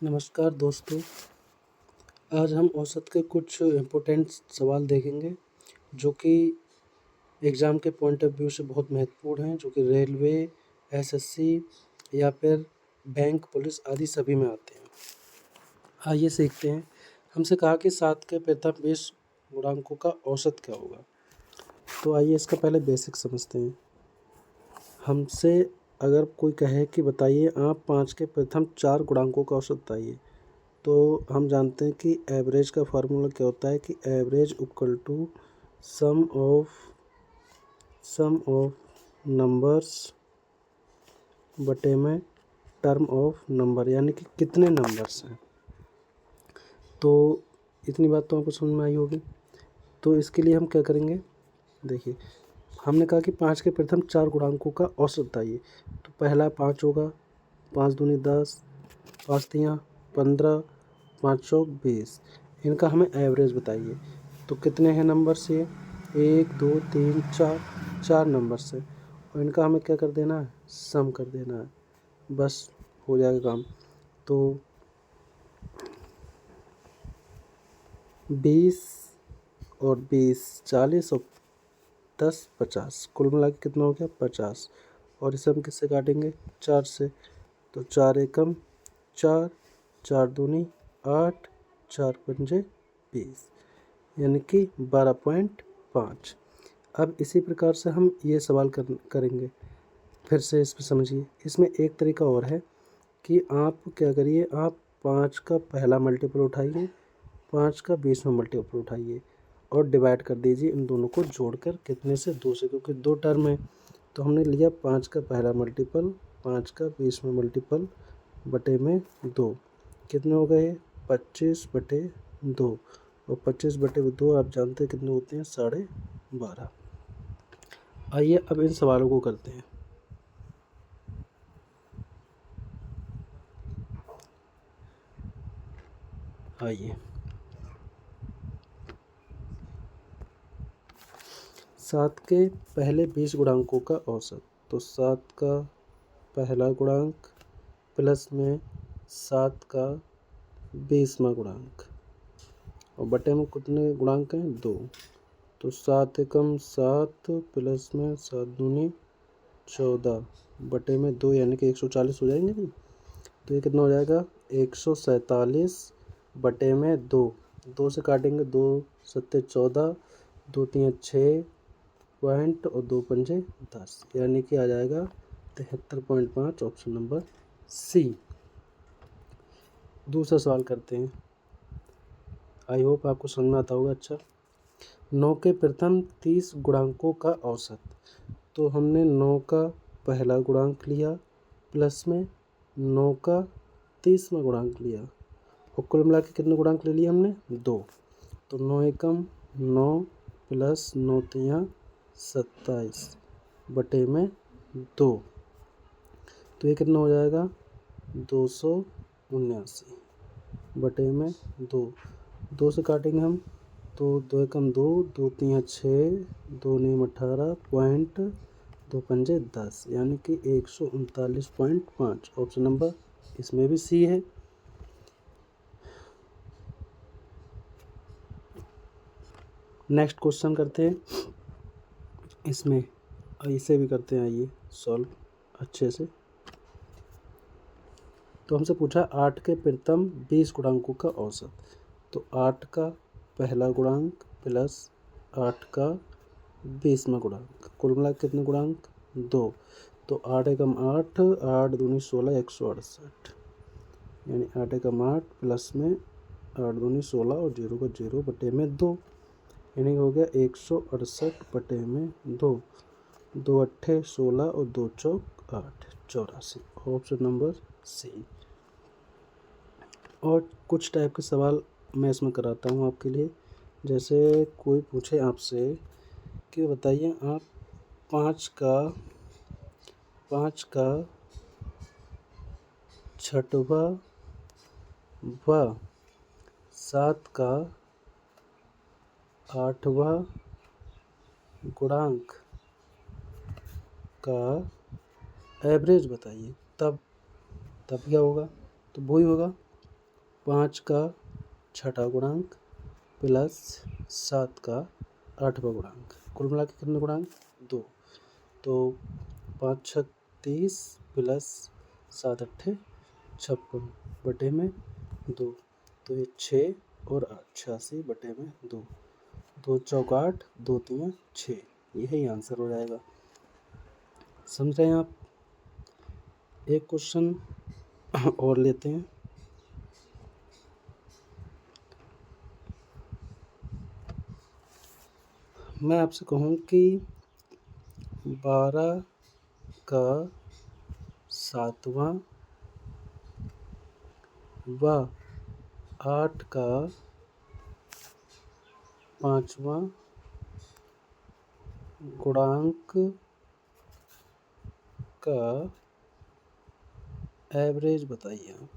नमस्कार दोस्तों। आज हम औसत के कुछ इम्पोर्टेंट सवाल देखेंगे जो कि एग्ज़ाम के पॉइंट ऑफ व्यू से बहुत महत्वपूर्ण हैं, जो कि रेलवे, एसएससी या फिर बैंक, पुलिस आदि सभी में आते हैं। आइए सीखते हैं। हमसे कहा कि 7 के प्रथम 20 गुणांकों का औसत क्या होगा। तो आइए इसका पहले बेसिक समझते हैं। हमसे अगर कोई कहे कि बताइए आप 5 के प्रथम 4 गुणांकों का औसत बताइए, तो हम जानते हैं कि एवरेज का फार्मूला क्या होता है कि average equal to sum of numbers बटे में टर्म ऑफ नंबर, यानी कि कितने नंबर्स हैं। तो इतनी बात तो आपको समझ में आई होगी। तो इसके लिए हम क्या करेंगे, देखिए हमने कहा कि 5 के प्रथम 4 गुणांकों का औसत बताइए। तो पहला 5 होगा, 5 दूनी 10, 5 तियाँ 15, 5 चौक 20। इनका हमें एवरेज बताइए। तो कितने हैं नंबर्स ये, 1 2 3 4, 4 नंबर्स है और इनका हमें क्या कर देना है, सम कर देना है, बस हो जाएगा काम। तो 20 और 20 40 और 10 50, कुल मिला के कितना हो गया 50। और इसे हम किससे काटेंगे, 4 से। तो 4 एकम 4, 4 दूनी 8, 4 पंजे 20, यानी कि 12.5। अब इसी प्रकार से हम ये सवाल करेंगे। फिर से इस पर समझिए। इसमें एक तरीका और है कि आप क्या करिए, आप 5 का पहला मल्टीपल उठाइए, 5 का 20 में मल्टीपल उठाइए और डिवाइड कर दीजिए इन दोनों को जोड़कर, कितने से 2 से, क्योंकि 2 टर्म है। तो हमने लिया 5 का पहला मल्टीपल, 5 का 20 में मल्टीपल बटे में 2, कितने हो गए 25/2। और 25/2 आप जानते हैं कितने होते हैं, 12.5। आइए अब इन सवालों को करते हैं। आइए 7 के पहले 20 गुणांकों का औसत। तो 7 का पहला गुणांक प्लस में 7 का 20वां गुणांक और बटे में कितने गुणांक हैं, 2। तो 7 एकम 7 प्लस में 7 दूनी 14 बटे में 2, यानी कि 140 हो जाएंगे नहीं। तो ये कितना हो जाएगा, 147 बटे में 2। 2 से काटेंगे, 2 सत्ते 14, 2 तियाँ 6 पॉइंट और 2 पंजे 10, यानी कि आ जाएगा 73.5, ऑप्शन नंबर सी। दूसरा सवाल करते हैं। आई होप आपको समझ में आता होगा। अच्छा, 9 के प्रथम 30 गुणांकों का औसत। तो हमने 9 का पहला गुणांक लिया प्लस में 9 का 30वां गुणांक लिया और कुल मिला के कितने गुणांक ले लिए हमने, 2। तो 9 एकम 9 प्लस 9 तियाँ 27 बटे में 2। तो ये कितना हो जाएगा, 279 बटे में 2। 2 से काटेंगे हम, तो 2 एकम 2, 2 तियाँ 6, 2 नीम 18 पॉइंट 2 पंजे 10, यानी कि 139.5, ऑप्शन नंबर इसमें भी सी है। नेक्स्ट क्वेश्चन करते हैं। इसमें इसे भी करते हैं, आइए सॉल्व अच्छे से। तो हमसे पूछा 8 के प्रथम 20 गुणांकों का औसत। तो 8 का पहला गुणांक प्लस 8 का 20वां गुणांक, कुल मिला के कितने गुणांक, 2। तो 8 एकम 8, 8 दूनी 16, 168, यानी 8 एकम 8 प्लस में 8 दूनी 16 और 0 का 0 बटे में 2, यानी हो गया 168 बटे में 2। 2 अट्ठे 16 और 2 चौक 8, 84, ऑप्शन नंबर सी। और कुछ टाइप के सवाल मैं इसमें कराता हूँ आपके लिए। जैसे कोई पूछे आपसे कि बताइए आप 5 का 6वां व 7 का 8वां गुणांक का एवरेज बताइए, तब क्या होगा, तो वही होगा 5 का छठा गुणांक प्लस 7 का आठवां गुणांक, कुल मिला के कितने गुणांक? 2। तो 5 छक 30 प्लस 7 अट्ठे 56 बटे में 2, तो ये 6 और 8 86 बटे में 2, 2 चौक 8 2 3 6, यही आंसर हो जाएगा। समझ रहे हैं आप? एक क्वेश्चन और लेते हैं। मैं आपसे कहूँ कि 12 का 7वां व 8 का 5वां गुणांक का एवरेज बताइए आप।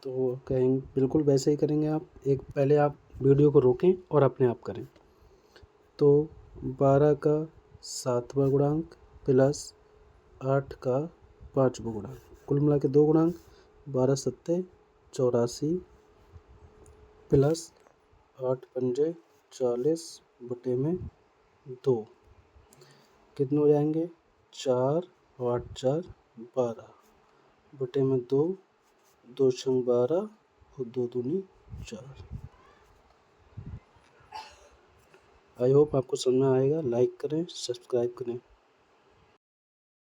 तो कहेंगे बिल्कुल वैसे ही करेंगे आप। एक पहले आप वीडियो को रोकें और अपने आप करें। तो 12 का 7वां गुणांक प्लस 8 का 5वां गुणांक, कुल मिला के 2 गुणांक, 12 सत्ते 84 प्लस 8 पंजे 40 बटे में 2, कितने हो जाएंगे? 4 और 8 4 12 बटे में 2, 2 छंग 12 और 2 दूनी 4। आई होप आपको समझ में आएगा। लाइक करें, सब्सक्राइब करें।